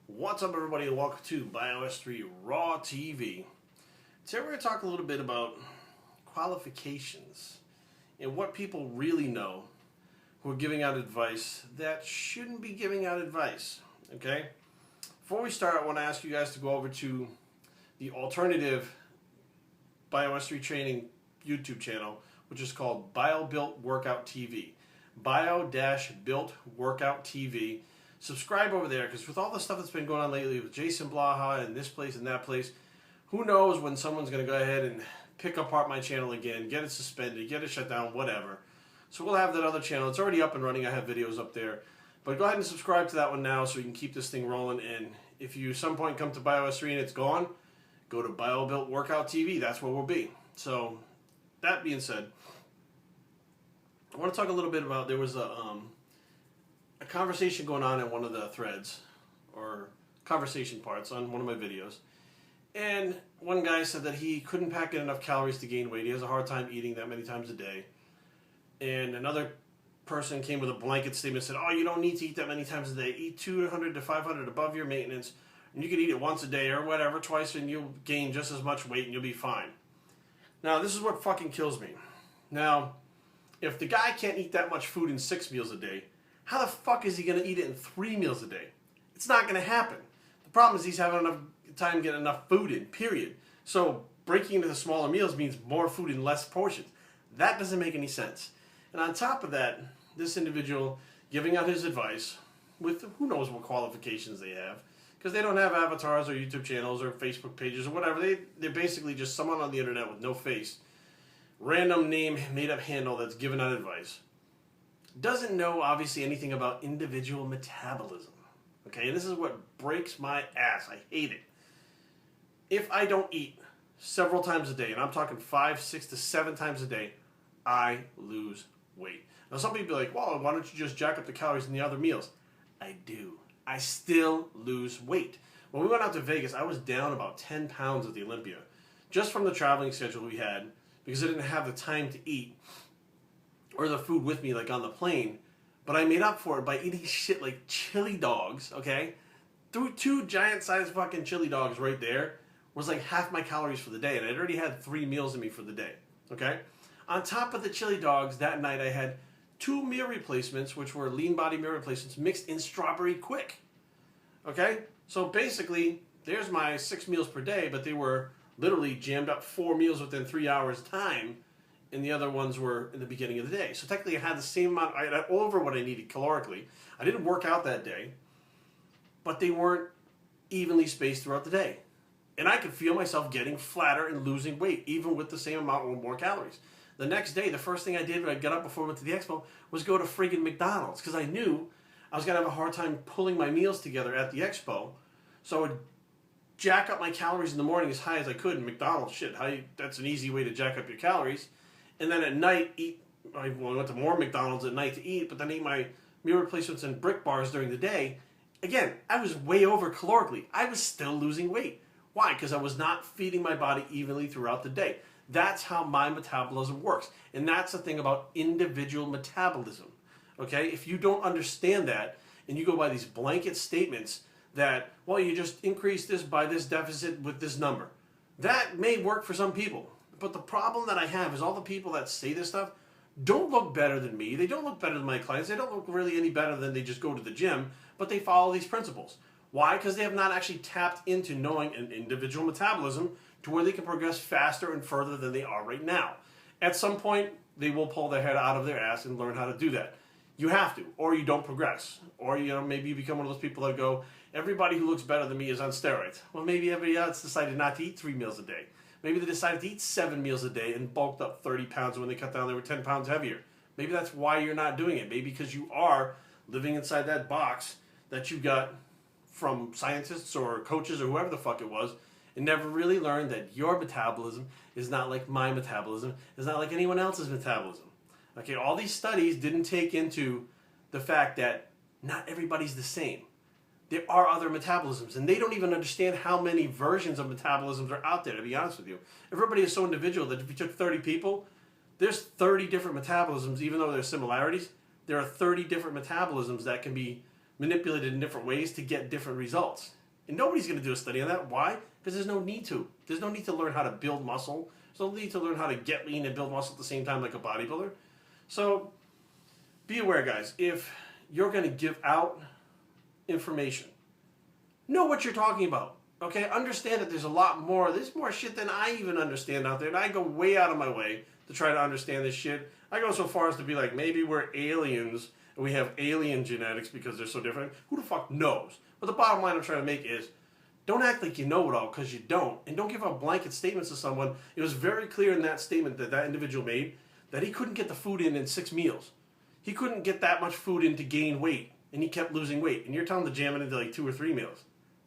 What's up, everybody, and welcome to Bios3 Raw TV. Today we're going to talk a little bit about qualifications and what people really know who are giving out advice that shouldn't be giving out advice, okay? Before we start, I want to ask you guys to go over to the alternative Bios3 training YouTube channel, which is called Bio-Built Workout TV. Bio-Built Workout TV. Subscribe over there, because with all the stuff that's been going on lately with Jason Blaha and this place and that place, who knows when someone's going to go ahead and pick apart my channel again, get it suspended, get it shut down, whatever. So we'll have that other channel. It's already up and running. I have videos up there. But go ahead and subscribe to that one now so we can keep this thing rolling. And if you at some point come to Bios3 and it's gone, go to Bio-Built Workout TV. That's where we'll be. So that being said, I want to talk a little bit about, there was a conversation going on in one of the threads or conversation parts on one of my videos, and one guy said that he couldn't pack in enough calories to gain weight. He has a hard time eating that many times a day. And another person came with a blanket statement and said, oh, you don't need to eat that many times a day. Eat 200 to 500 above your maintenance, and you can eat it once a day or whatever, twice, and you'll gain just as much weight and you'll be fine. Now, this is what fucking kills me. Now, if the guy can't eat that much food in 6 meals a day, how the fuck is he going to eat it in 3 meals a day? It's not going to happen. The problem is he's having enough time getting enough food in, period. So breaking into the smaller meals means more food in less portions. That doesn't make any sense. And on top of that, this individual giving out his advice with who knows what qualifications they have, because they don't have avatars or YouTube channels or Facebook pages or whatever. They're basically just someone on the internet with no face, random name, made-up handle that's giving out advice. Doesn't know, obviously, anything about individual metabolism. Okay, and this is what breaks my ass. I hate it. If I don't eat several times a day, and I'm talking 5, 6 to 7 times a day, I lose weight. Now, some people are like, well, why don't you just jack up the calories in the other meals? I do. I still lose weight. When we went out to Vegas, I was down about 10 pounds at the Olympia, just from the traveling schedule we had, because I didn't have the time to eat or the food with me, like on the plane. But I made up for it by eating shit like chili dogs, okay? Through 2 giant-sized fucking chili dogs right there was like half my calories for the day, and I'd already had 3 meals in me for the day, okay? On top of the chili dogs, that night I had 2 meal replacements, which were lean body meal replacements mixed in strawberry quick, okay? So basically, there's my 6 meals per day, but they were literally jammed up 4 meals within 3 hours time, and the other ones were in the beginning of the day. So technically I had the same amount, I had over what I needed calorically. I didn't work out that day, but they weren't evenly spaced throughout the day. And I could feel myself getting flatter and losing weight, even with the same amount or more calories. The next day, the first thing I did when I got up before I went to the expo was go to friggin' McDonald's, because I knew I was going to have a hard time pulling my meals together at the expo. So I would jack up my calories in the morning as high as I could. And McDonald's, shit, that's an easy way to jack up your calories. And then at night, I went to more McDonald's at night to eat, but then eat my meal replacements and brick bars during the day. Again, I was way over calorically. I was still losing weight. Why? Because I was not feeding my body evenly throughout the day. That's how my metabolism works. And that's the thing about individual metabolism. Okay? If you don't understand that, and you go by these blanket statements that, well, you just increase this by this deficit with this number. That may work for some people. But the problem that I have is all the people that say this stuff don't look better than me. They don't look better than my clients. They don't look really any better than they just go to the gym, but they follow these principles. Why? Because they have not actually tapped into knowing an individual metabolism to where they can progress faster and further than they are right now. At some point, they will pull their head out of their ass and learn how to do that. You have to, or you don't progress. Or, maybe you become one of those people that go, everybody who looks better than me is on steroids. Well, maybe everybody else decided not to eat 3 meals a day. Maybe they decided to eat 7 meals a day and bulked up 30 pounds. When they cut down, they were 10 pounds heavier. Maybe that's why you're not doing it. Maybe because you are living inside that box that you got from scientists or coaches or whoever the fuck it was, and never really learned that your metabolism is not like my metabolism, is not like anyone else's metabolism. Okay, all these studies didn't take into the fact that not everybody's the same. There are other metabolisms, and they don't even understand how many versions of metabolisms are out there, to be honest with you. Everybody is so individual that if you took 30 people, there's 30 different metabolisms, even though there's similarities. There are 30 different metabolisms that can be manipulated in different ways to get different results. And nobody's going to do a study on that. Why? Because there's no need to. There's no need to learn how to build muscle. There's no need to learn how to get lean and build muscle at the same time like a bodybuilder. So be aware, guys. If you're going to give out information, know what you're talking about. Okay? Understand that there's a lot more. There's more shit than I even understand out there. And I go way out of my way to try to understand this shit. I go so far as to be like, maybe we're aliens and we have alien genetics because they're so different. Who the fuck knows? But the bottom line I'm trying to make is, don't act like you know it all, because you don't. And don't give out blanket statements to someone. It was very clear in that statement that that individual made that he couldn't get the food in 6 meals. He couldn't get that much food in to gain weight, and he kept losing weight. And you're telling him to jam it into like 2 or 3 meals.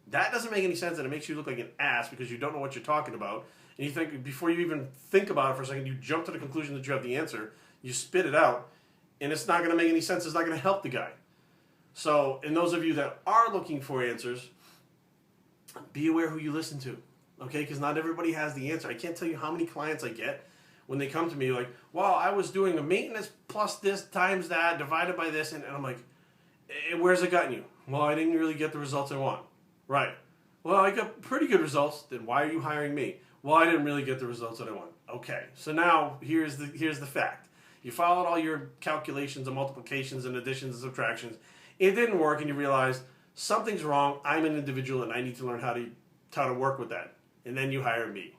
That doesn't make any sense, and it makes you look like an ass because you don't know what you're talking about. And you think, before you even think about it for a second, you jump to the conclusion that you have the answer. You spit it out, and it's not going to make any sense. It's not going to help the guy. So, and those of you that are looking for answers, be aware who you listen to, okay? Because not everybody has the answer. I can't tell you how many clients I get when they come to me like, well, I was doing a maintenance plus this times that divided by this, and I'm like, where's it gotten you? Well, I didn't really get the results I want. Right. Well, I got pretty good results. Then why are you hiring me? Well, I didn't really get the results that I want. Okay. So now here's the fact. You followed all your calculations and multiplications and additions and subtractions. It didn't work, and you realized something's wrong. I'm an individual, and I need to learn how to work with that. And then you hire me.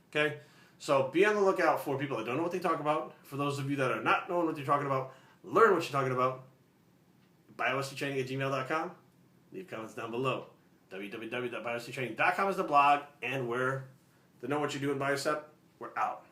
Okay? So be on the lookout for people that don't know what they talk about. For those of you that are not knowing what you're talking about, learn what you're talking about. bios3training@gmail.com. Leave comments down below. www.bios3training.com is the blog, and we're the Know What You're Doing Bicep. We're out.